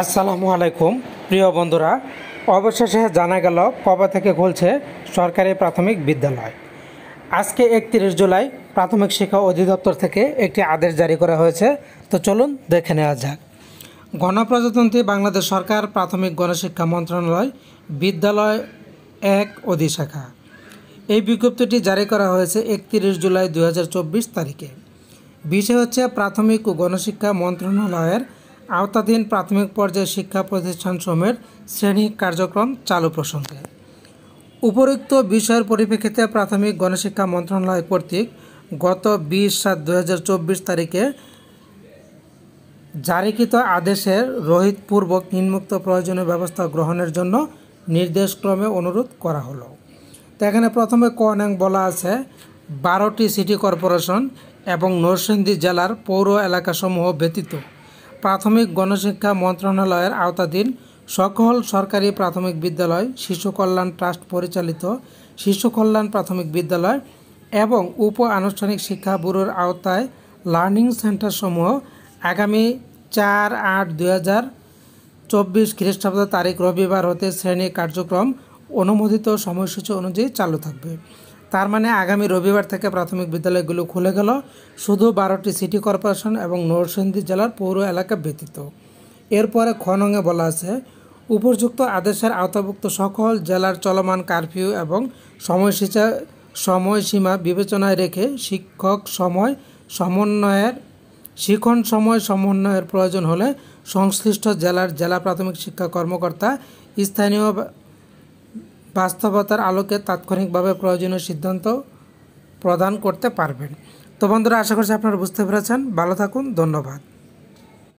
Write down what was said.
আসসালামু আলাইকুম প্রিয় বন্ধুরা, অবশেষে জানা গেল কবে থেকে খুলছে সরকারি প্রাথমিক বিদ্যালয়। আজকে 31 জুলাই প্রাথমিক শিক্ষা অধিদপ্তর থেকে একটি আদেশ জারি করা হয়েছে। তো চলুন দেখে নেওয়া যাক। গণপ্রজাতন্ত্রী বাংলাদেশ সরকার প্রাথমিক গণশিক্ষা মন্ত্রণালয় বিদ্যালয় 1 অধিশাখা এই বিজ্ঞপ্তিটি জারি করা হয়েছে 31 জুলাই 2024 তারিখে। বিষয় হচ্ছে প্রাথমিক ও গণশিক্ষা মন্ত্রণালয়ের আওতাধীন প্রাথমিক পর্যায়ে শিক্ষা প্রতিষ্ঠানসমূহের শ্রেণী কার্যক্রম চালু প্রসঙ্গে। উপরোক্ত বিষয়ের পরিপ্রেক্ষিতে প্রাথমিক গণশিক্ষা মন্ত্রণালয় কর্তৃক গত 20/7/2024 তারিখে জারিকৃত আদেশের রহিতপূর্বক নিম্নোক্ত প্রয়োজনীয় ব্যবস্থা গ্রহণের জন্য নির্দেশক্রমে অনুরোধ করা হলো। তো এখানে প্রথমে ক নং বলা আছে 12টি সিটি কর্পোরেশন এবং নরসিংদী জেলার পৌর এলাকাসমূহ ব্যতীত প্রাথমিক গণশিক্ষা মন্ত্রণালয়ের আওতাধীন সকল সরকারি প্রাথমিক বিদ্যালয়, শিশু কল্যাণ ট্রাস্ট পরিচালিত শিশু কল্যাণ প্রাথমিক বিদ্যালয় এবং উপ আনুষ্ঠানিক শিক্ষা ব্যুরোর আওতায় লার্নিং সেন্টারসমূহ আগামী 4/8/2024 খ্রিস্টাব্দ তারিখ রবিবার হতে শ্রেণী কার্যক্রম অনুমোদিত সময়সূচি অনুযায়ী চালু থাকবে। তার মানে আগামী রবিবার থেকে প্রাথমিক বিদ্যালয়গুলো খুলে গেল, শুধু 12টি সিটি কর্পোরেশন এবং নরসিংদী জেলার পৌর এলাকা ব্যতীত। এরপরে খ নংয়ে বলা আছে উপযুক্ত আদেশের আওতাভুক্ত সকল জেলার চলমান কারফিউ এবং সময়সীমা বিবেচনায় রেখে শিক্ষণ সময় সমন্বয়ের প্রয়োজন হলে সংশ্লিষ্ট জেলার জেলা প্রাথমিক শিক্ষা কর্মকর্তা স্থানীয় বাস্তবতার আলোকে তাৎক্ষণিকভাবে প্রয়োজনীয় সিদ্ধান্ত প্রদান করতে পারবেন। তো বন্ধুরা, আশা করছি আপনারা বুঝতে পেরেছেন। ভালো থাকুন, ধন্যবাদ।